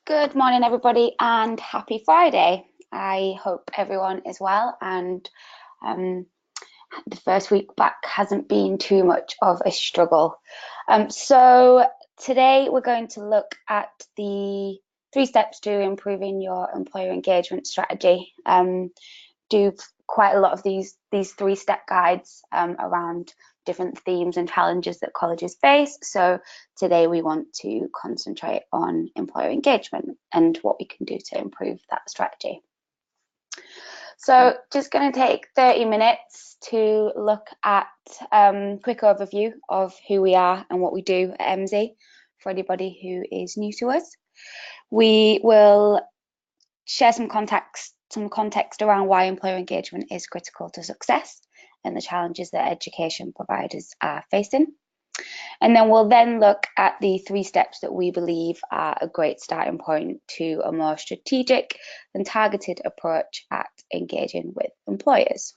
Good morning, everybody, and happy Friday. I hope everyone is well and the first week back hasn't been too much of a struggle. So today we're going to look at the 3 steps to improving your employer engagement strategy. Do quite a lot of these 3-step guides around different themes and challenges that colleges face. So today we want to concentrate on employer engagement and what we can do to improve that strategy. So just going to take 30 minutes to look at a quick overview of who we are and what we do at MZ for anybody who is new to us. We will share some context around why employer engagement is critical to success and the challenges that education providers are facing. And then we'll look at the 3 steps that we believe are a great starting point to a more strategic and targeted approach at engaging with employers.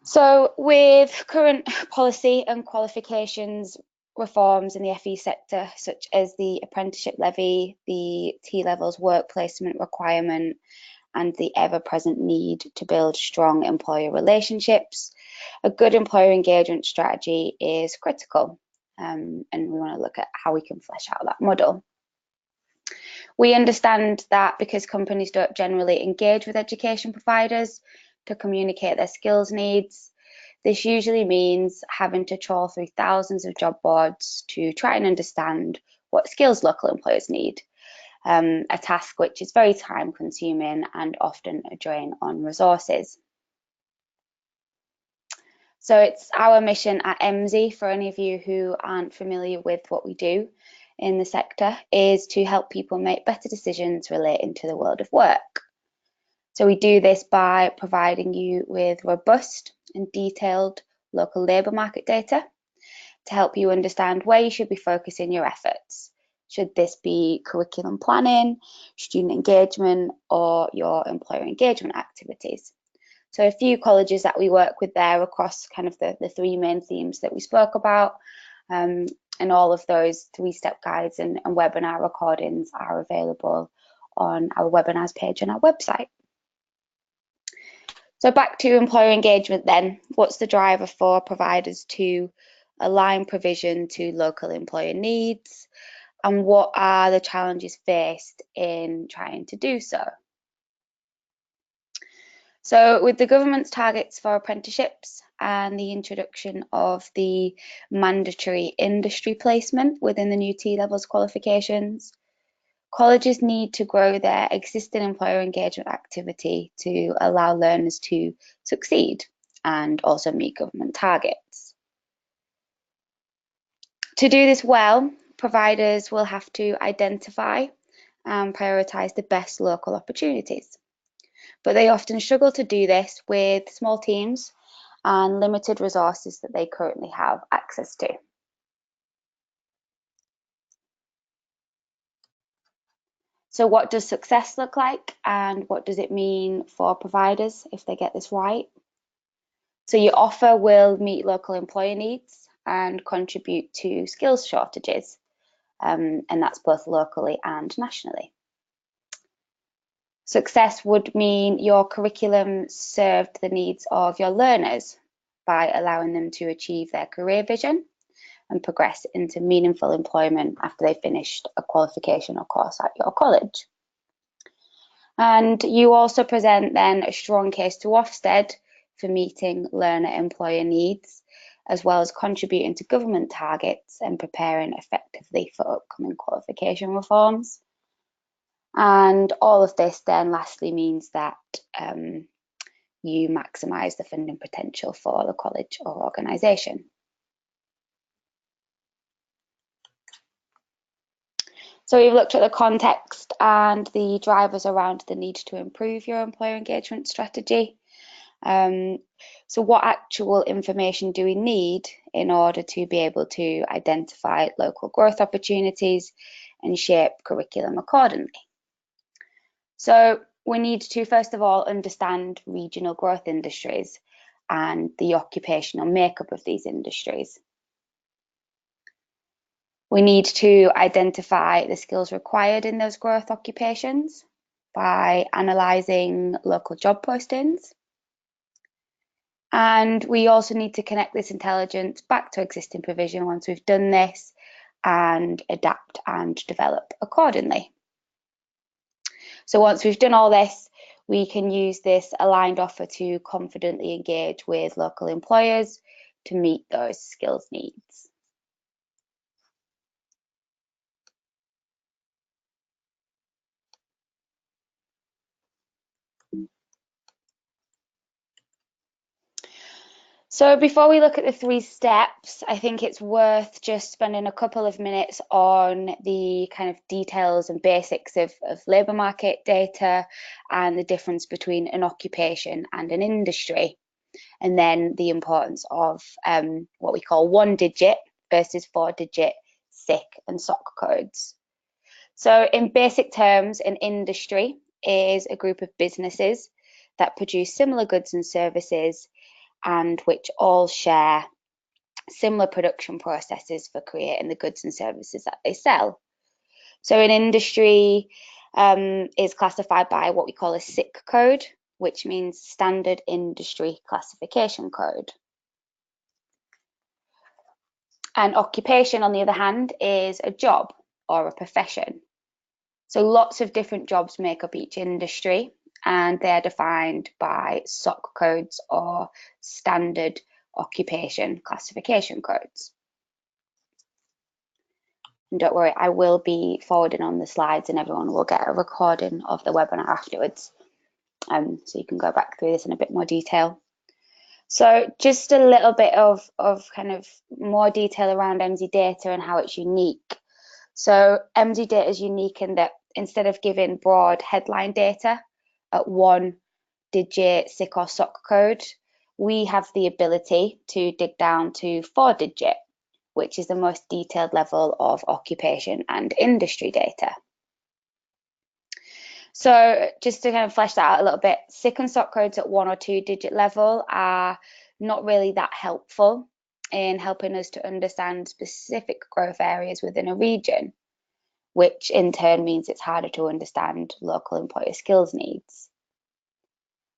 So with current policy and qualifications reforms in the FE sector, such as the apprenticeship levy, the T-levels work placement requirement, and the ever-present need to build strong employer relationships, a good employer engagement strategy is critical, and we want to look at how we can flesh out that model. We understand that because companies don't generally engage with education providers to communicate their skills needs, this usually means having to trawl through thousands of job boards to try and understand what skills local employers need. A task which is very time consuming and often a drain on resources. So it's our mission at MZ, for any of you who aren't familiar with what we do in the sector, is to help people make better decisions relating to the world of work. So we do this by providing you with robust and detailed local labour market data to help you understand where you should be focusing your efforts. Should this be curriculum planning, student engagement, or your employer engagement activities? So a few colleges that we work with there across kind of the 3 main themes that we spoke about, and all of those 3-step guides and webinar recordings are available on our webinars page on our website. So back to employer engagement then. What's the driver for providers to align provision to local employer needs? And what are the challenges faced in trying to do so? So with the government's targets for apprenticeships and the introduction of the mandatory industry placement within the new T-levels qualifications, colleges need to grow their existing employer engagement activity to allow learners to succeed and also meet government targets. To do this well, providers will have to identify and prioritise the best local opportunities. But they often struggle to do this with small teams and limited resources that they currently have access to. So what does success look like, and what does it mean for providers if they get this right? So your offer will meet local employer needs and contribute to skills shortages, and that's both locally and nationally. Success would mean your curriculum served the needs of your learners by allowing them to achieve their career vision and progress into meaningful employment after they've finished a qualification or course at your college. And you also present then a strong case to Ofsted for meeting learner employer needs, as well as contributing to government targets and preparing effectively for upcoming qualification reforms. And all of this then lastly means that you maximise the funding potential for the college or organisation. So we've looked at the context and the drivers around the need to improve your employer engagement strategy. So what actual information do we need in order to be able to identify local growth opportunities and shape curriculum accordingly? So we need to, first of all, understand regional growth industries and the occupational makeup of these industries. We need to identify the skills required in those growth occupations by analysing local job postings. And we also need to connect this intelligence back to existing provision once we've done this and adapt and develop accordingly. So once we've done all this, we can use this aligned offer to confidently engage with local employers to meet those skills needs. So before we look at the 3 steps, I think it's worth just spending a couple of minutes on the kind of details and basics of labour market data and the difference between an occupation and an industry, and then the importance of what we call 1-digit versus 4-digit SIC and SOC codes. So in basic terms, an industry is a group of businesses that produce similar goods and services and which all share similar production processes for creating the goods and services that they sell. So an industry is classified by what we call a SIC code, which means Standard Industry Classification Code. An occupation, on the other hand, is a job or a profession. So lots of different jobs make up each industry, and they're defined by SOC codes or standard occupation classification codes. And don't worry, I will be forwarding on the slides and everyone will get a recording of the webinar afterwards. So you can go back through this in a bit more detail. So just a little bit of kind of more detail around MZ data and how it's unique. So MZ data is unique in that instead of giving broad headline data at 1-digit SIC or SOC code, we have the ability to dig down to 4-digit, which is the most detailed level of occupation and industry data. So just to kind of flesh that out a little bit, SIC and SOC codes at 1 or 2-digit level are not really that helpful in helping us to understand specific growth areas within a region, which in turn means it's harder to understand local employer skills needs.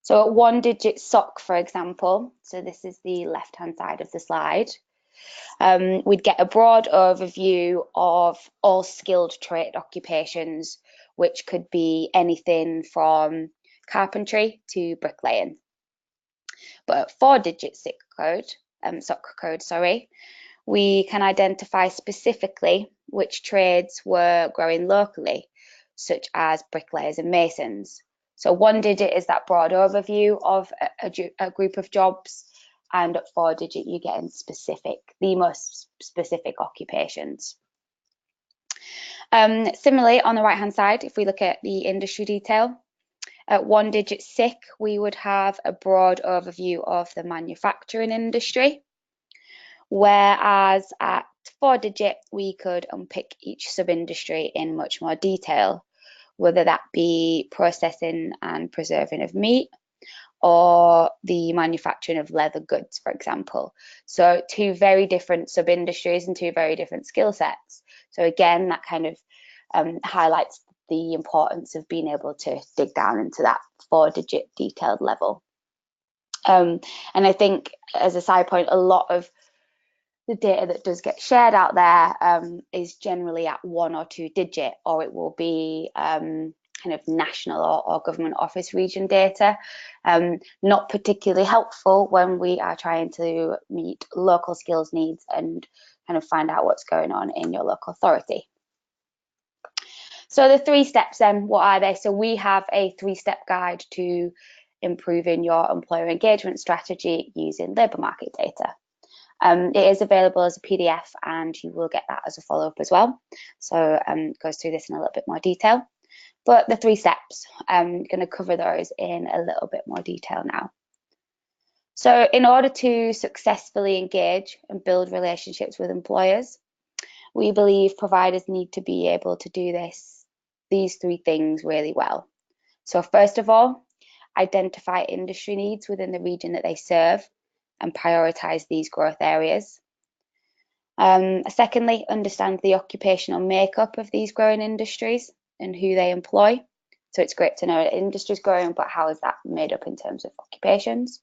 So at 1-digit SOC, for example, so this is the left-hand side of the slide, we'd get a broad overview of all skilled trade occupations, which could be anything from carpentry to bricklaying. But at 4-digit SIC code, SOC code, sorry, we can identify specifically which trades were growing locally, such as bricklayers and masons. So 1-digit is that broad overview of a group of jobs, and at 4-digit you get in the most specific occupations. Similarly, on the right-hand side, if we look at the industry detail, at 1-digit SIC, we would have a broad overview of the manufacturing industry, whereas at 4-digit, we could unpick each sub-industry in much more detail, whether that be processing and preserving of meat or the manufacturing of leather goods, for example. So 2 very different sub-industries and 2 very different skill sets. So again, that kind of highlights the importance of being able to dig down into that 4-digit detailed level. And I think, as a side point, a lot of the data that does get shared out there is generally at 1 or 2-digit, or it will be kind of national or government office region data. Not particularly helpful when we are trying to meet local skills needs and kind of find out what's going on in your local authority. So the 3 steps then, what are they? So we have a 3-step guide to improving your employer engagement strategy using labour market data. It is available as a PDF and you will get that as a follow-up as well. So it goes through this in a little bit more detail. But the 3 steps, I'm going to cover those in a little bit more detail now. So in order to successfully engage and build relationships with employers, we believe providers need to be able to do these 3 things really well. So first of all, identify industry needs within the region that they serve and prioritise these growth areas. Secondly, understand the occupational makeup of these growing industries and who they employ. So it's great to know industry's growing, but how is that made up in terms of occupations?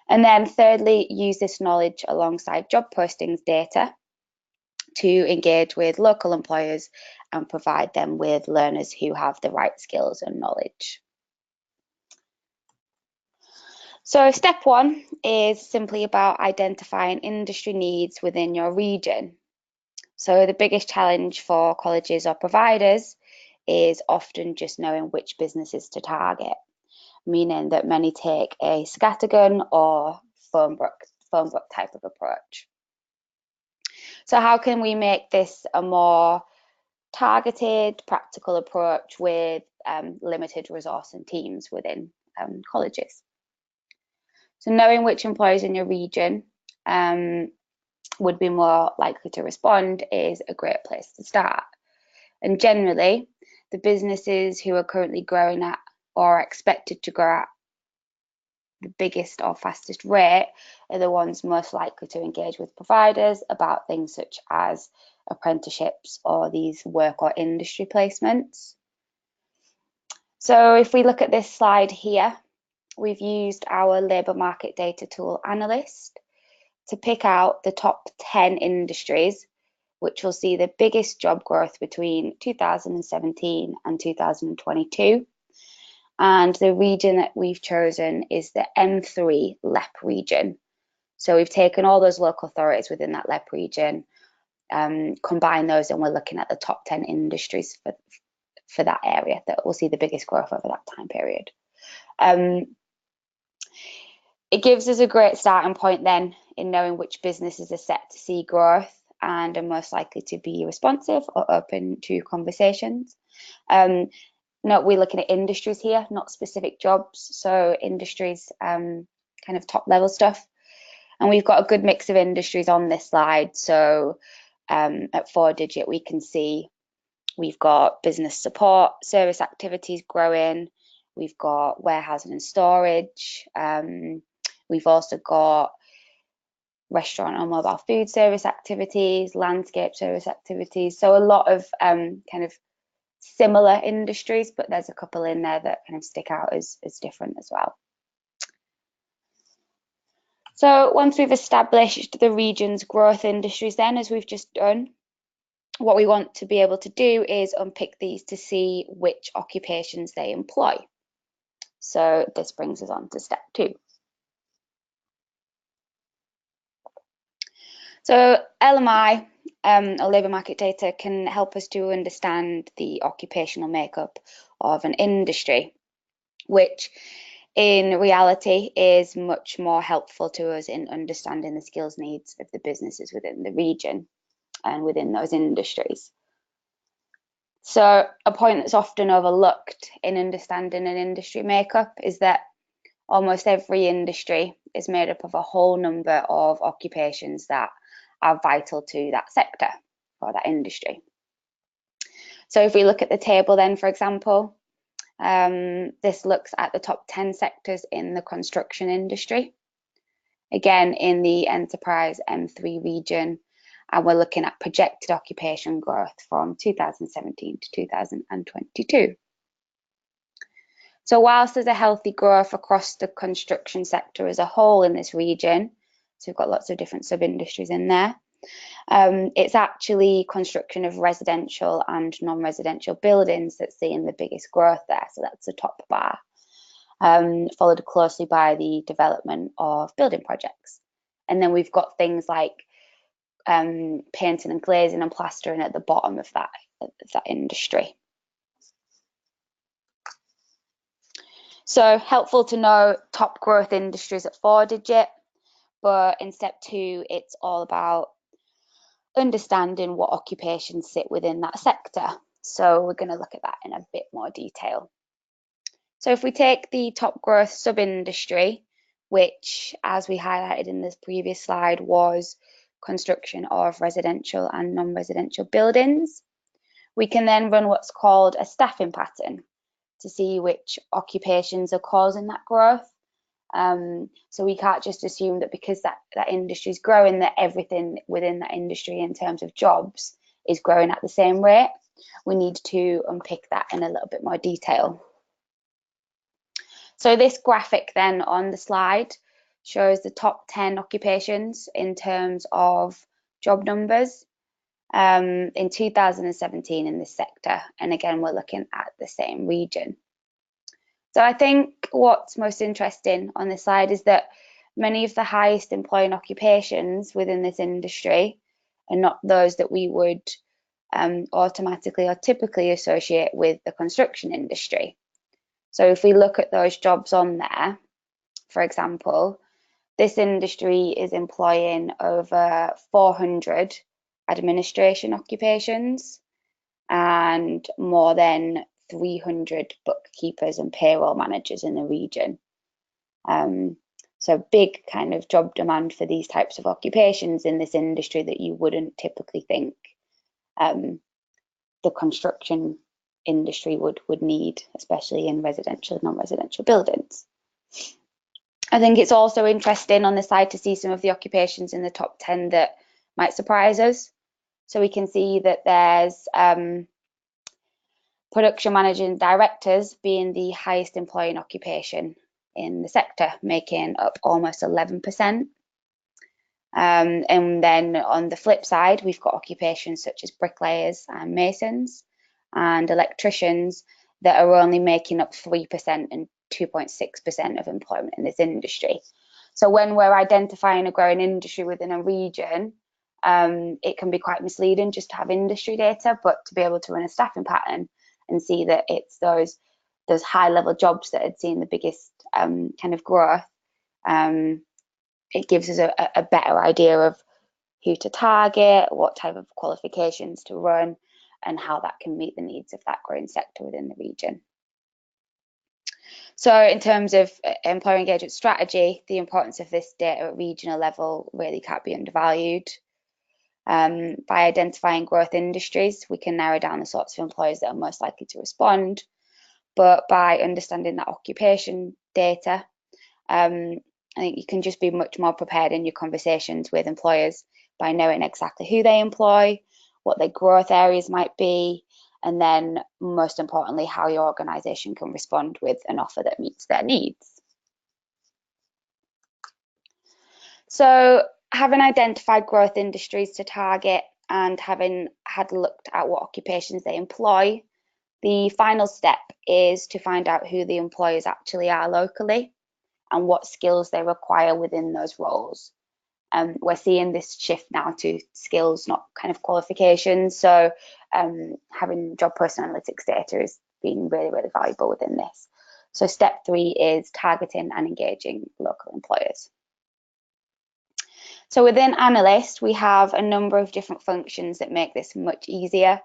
And then thirdly, use this knowledge alongside job postings data to engage with local employers and provide them with learners who have the right skills and knowledge. So step one is simply about identifying industry needs within your region. So the biggest challenge for colleges or providers is often just knowing which businesses to target, meaning that many take a scattergun or phone book type of approach. So how can we make this a more targeted, practical approach with limited resource and teams within colleges? So knowing which employers in your region would be more likely to respond is a great place to start. And generally, the businesses who are currently growing at or are expected to grow at the biggest or fastest rate are the ones most likely to engage with providers about things such as apprenticeships or these work or industry placements. So if we look at this slide here, we've used our labour market data tool Analyst to pick out the top 10 industries which will see the biggest job growth between 2017 and 2022. And the region that we've chosen is the M3 LEP region. So we've taken all those local authorities within that LEP region, combined those, and we're looking at the top 10 industries for that area that will see the biggest growth over that time period. It gives us a great starting point then in knowing which businesses are set to see growth and are most likely to be responsive or open to conversations. Note we're looking at industries here, not specific jobs. So industries, kind of top level stuff. And we've got a good mix of industries on this slide. So at 4-digit, we can see we've got business support, service activities growing. We've got warehousing and storage. We've also got restaurant or mobile food service activities, landscape service activities. So a lot of kind of similar industries, but there's a couple in there that kind of stick out as different as well. So once we've established the region's growth industries then, as we've just done, what we want to be able to do is unpick these to see which occupations they employ. So this brings us on to step 2. So LMI, or labour market data, can help us to understand the occupational makeup of an industry, which in reality is much more helpful to us in understanding the skills needs of the businesses within the region and within those industries. So a point that's often overlooked in understanding an industry makeup is that almost every industry is made up of a whole number of occupations that are vital to that sector or that industry. So if we look at the table then, for example, this looks at the top 10 sectors in the construction industry. Again, in the enterprise M3 region, and we're looking at projected occupation growth from 2017 to 2022. So whilst there's a healthy growth across the construction sector as a whole in this region, so we've got lots of different sub-industries in there, it's actually construction of residential and non-residential buildings that's seeing the biggest growth there. So that's the top bar, followed closely by the development of building projects. And then we've got things like painting and glazing and plastering at the bottom of that industry. So helpful to know top growth industries at 4-digit, but in step 2, it's all about understanding what occupations sit within that sector. So we're going to look at that in a bit more detail. So if we take the top growth sub-industry, which, as we highlighted in this previous slide, was construction of residential and non-residential buildings, we can then run what's called a staffing pattern to see which occupations are causing that growth So we can't just assume that because that industry is growing, that everything within that industry in terms of jobs is growing at the same rate. We need to unpick that in a little bit more detail. So this graphic then on the slide shows the top 10 occupations in terms of job numbers in 2017 in this sector. And again, we're looking at the same region. So I think what's most interesting on this slide is that many of the highest employing occupations within this industry are not those that we would automatically or typically associate with the construction industry. So if we look at those jobs on there, for example, this industry is employing over 400 administration occupations and more than 300 bookkeepers and payroll managers in the region. So big kind of job demand for these types of occupations in this industry that you wouldn't typically think the construction industry would need, especially in residential and non-residential buildings. I think it's also interesting on the side to see some of the occupations in the top 10 that might surprise us. So we can see that there's production managing directors being the highest employing occupation in the sector, making up almost 11%. And then on the flip side, we've got occupations such as bricklayers and masons and electricians that are only making up 3% and 2.6% of employment in this industry. So when we're identifying a growing industry within a region, it can be quite misleading just to have industry data, but to be able to run a staffing pattern and see that it's those high level jobs that had seen the biggest kind of growth, it gives us a better idea of who to target, what type of qualifications to run, and how that can meet the needs of that growing sector within the region. So in terms of employer engagement strategy, the importance of this data at regional level really can't be undervalued. By identifying growth industries, we can narrow down the sorts of employers that are most likely to respond. But by understanding that occupation data, I think you can just be much more prepared in your conversations with employers by knowing exactly who they employ, what their growth areas might be, and then most importantly, how your organisation can respond with an offer that meets their needs. So having identified growth industries to target and having had looked at what occupations they employ, the final step is to find out who the employers actually are locally and what skills they require within those roles. We're seeing this shift now to skills, not kind of qualifications. So having job post analytics data is being really, really valuable within this. So step 3 is targeting and engaging local employers. So within Analyst, we have a number of different functions that make this much easier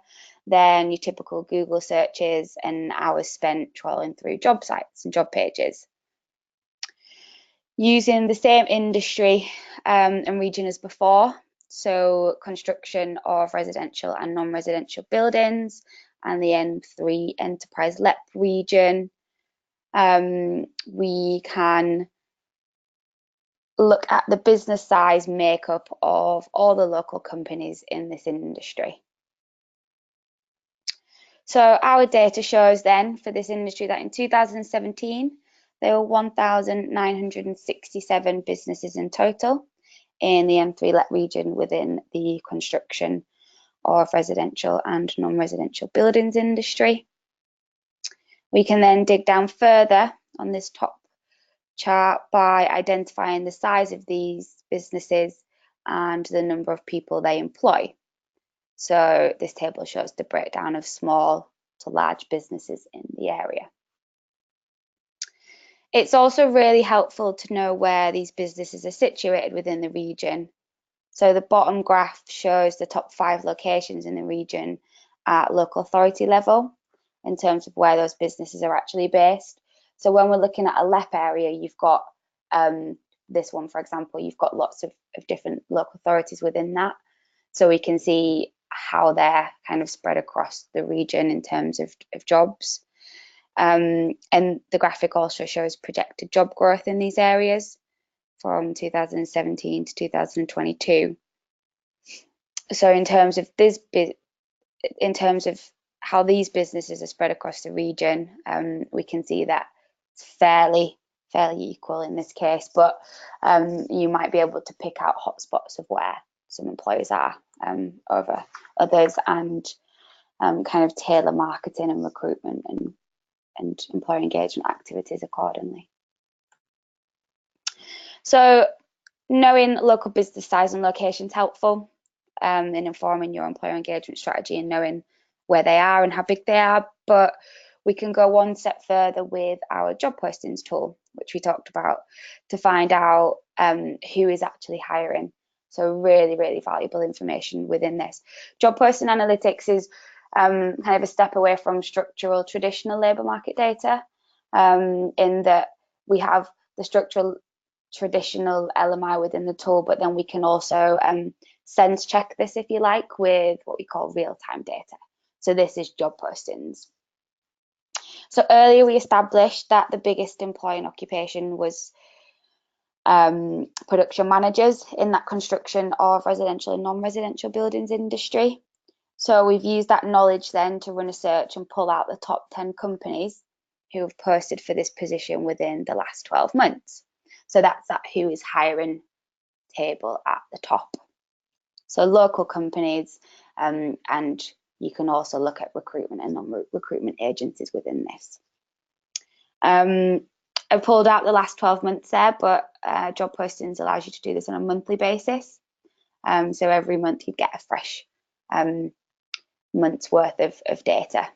than your typical Google searches and hours spent trawling through job sites and job pages. Using the same industry and region as before, so construction of residential and non-residential buildings and the N3 enterprise LEP region, we can look at the business size makeup of all the local companies in this industry. So our data shows then for this industry that in 2017, there were 1,967 businesses in total in the M3 LEP region within the construction of residential and non-residential buildings industry. We can then dig down further on this top chart by identifying the size of these businesses and the number of people they employ. So this table shows the breakdown of small to large businesses in the area. It's also really helpful to know where these businesses are situated within the region. So the bottom graph shows the top 5 locations in the region at local authority level in terms of where those businesses are actually based. So when we're looking at a LEP area, you've got this one, for example, you've got lots of different local authorities within that. So we can see how they're kind of spread across the region in terms of jobs. And the graphic also shows projected job growth in these areas from 2017 to 2022. So in terms of how these businesses are spread across the region, we can see that it's fairly equal in this case, but you might be able to pick out hotspots of where some employers are over others, and kind of tailor marketing and recruitment and employer engagement activities accordingly. So knowing local business size and location is helpful in informing your employer engagement strategy and knowing where they are and how big they are, but we can go one step further with our job postings tool, which we talked about, to find out who is actually hiring. So really valuable information within this. Job posting analytics is kind of a step away from structural traditional labour market data, in that we have the structural traditional LMI within the tool, but then we can also sense check this, if you like, with what we call real-time data. So this is job postings. So earlier we established that the biggest employing occupation was production managers in that construction of residential and non-residential buildings industry. So we've used that knowledge then to run a search and pull out the top 10 companies who have posted for this position within the last 12 months. So that's that who is hiring table at the top. So local companies, and you can also look at recruitment and non-recruitment agencies within this. I've pulled out the last 12 months there, but job postings allows you to do this on a monthly basis. So every month you get a fresh month's worth of data.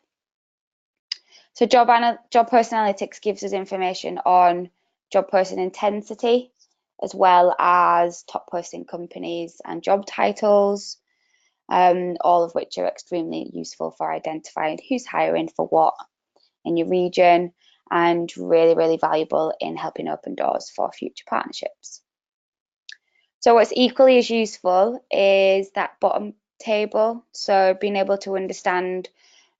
So job post analytics gives us information on job posting intensity, as well as top posting companies and job titles, all of which are extremely useful for identifying who's hiring for what in your region, and really valuable in helping open doors for future partnerships. So what's equally as useful is that bottom table, so being able to understand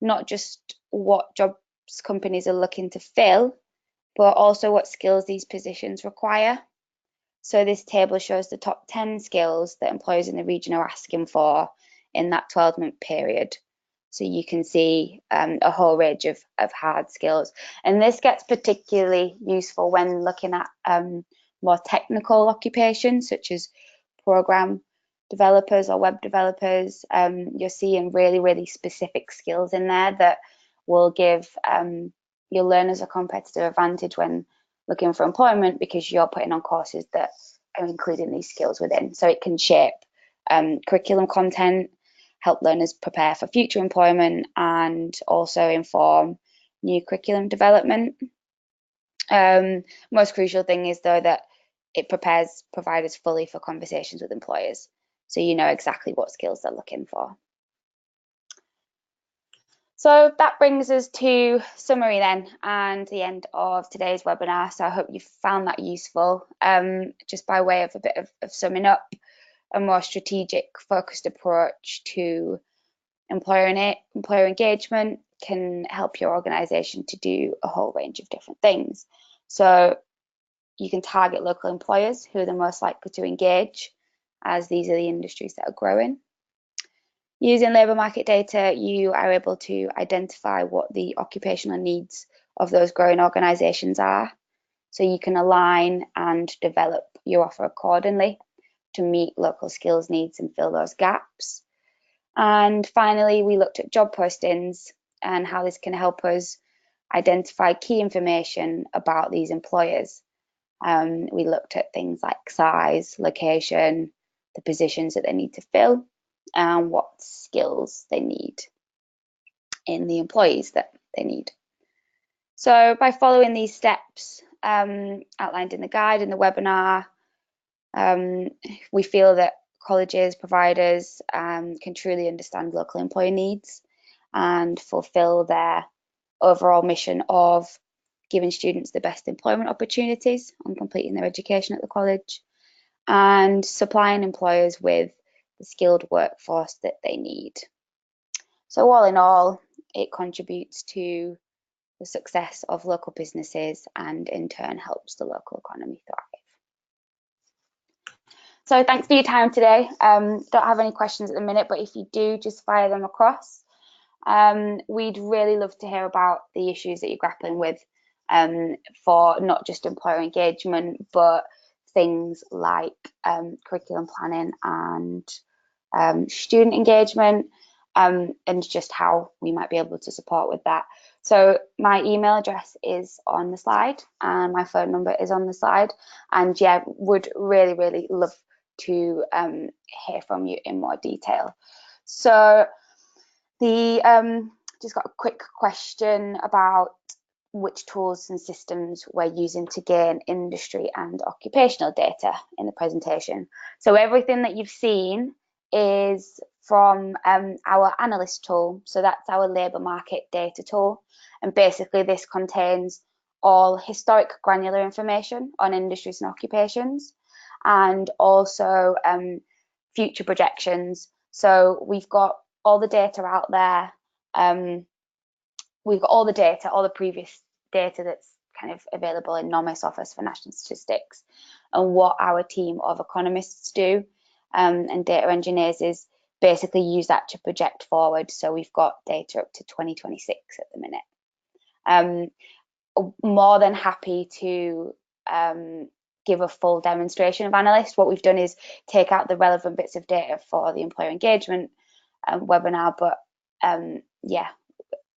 not just what jobs companies are looking to fill, but also what skills these positions require. So this table shows the top 10 skills that employers in the region are asking for in that 12-month period. So you can see a whole range of hard skills. And this gets particularly useful when looking at more technical occupations, such as program developers or web developers. You're seeing really specific skills in there that will give your learners a competitive advantage when looking for employment, because you're putting on courses that are including these skills within. So it can shape curriculum content, help learners prepare for future employment, and also inform new curriculum development. Most crucial thing is, though, that it prepares providers fully for conversations with employers, so you know exactly what skills they're looking for. So that brings us to summary then, and the end of today's webinar. So I hope you found that useful. Just by way of a bit of summing up, a more strategic, focused approach to employer engagement can help your organisation to do a whole range of different things. So you can target local employers who are the most likely to engage, as these are the industries that are growing. Using labour market data, you are able to identify what the occupational needs of those growing organisations are, so you can align and develop your offer accordingly to meet local skills needs and fill those gaps. And finally, we looked at job postings and how this can help us identify key information about these employers. We looked at things like size, location, the positions that they need to fill, and what skills they need in the employees that they need. So by following these steps outlined in the guide and the webinar, we feel that colleges, providers can truly understand local employer needs and fulfill their overall mission of giving students the best employment opportunities on completing their education at the college, and supplying employers with the skilled workforce that they need. So all in all, it contributes to the success of local businesses and in turn helps the local economy thrive. So thanks for your time today. Don't have any questions at the minute, but if you do, just fire them across. We'd really love to hear about the issues that you're grappling with for not just employer engagement, but things like curriculum planning and student engagement, and just how we might be able to support with that. So my email address is on the slide and my phone number is on the slide. And yeah, would really, really love to hear from you in more detail. So the just got a quick question about which tools and systems we're using to gain industry and occupational data in the presentation. So everything that you've seen is from our analyst tool. So that's our labour market data tool. And basically this contains all historic granular information on industries and occupations, and also future projections. So we've got all the data out there. We've got all the data, all the previous data that's kind of available in NOMIS Office for National Statistics. And what our team of economists do and data engineers is basically use that to project forward. So we've got data up to 2026 at the minute. More than happy to give a full demonstration of analyst. What we've done is take out the relevant bits of data for the employer engagement webinar, but yeah,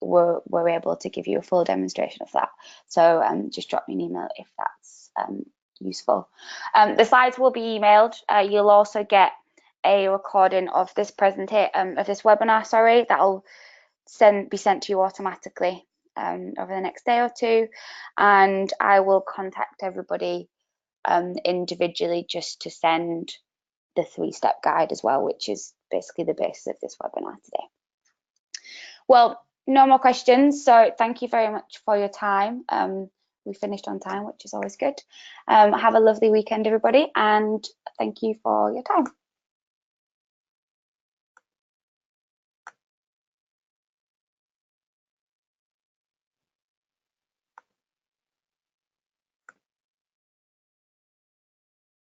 we're able to give you a full demonstration of that. So just drop me an email if that's useful. The slides will be emailed. You'll also get a recording of this webinar, sorry, that'll be sent to you automatically over the next day or two, and I will contact everybody individually just to send the 3-step guide as well, which is basically the basis of this webinar today. Well, no more questions, so thank you very much for your time. We finished on time, which is always good. Have a lovely weekend, everybody, and thank you for your time.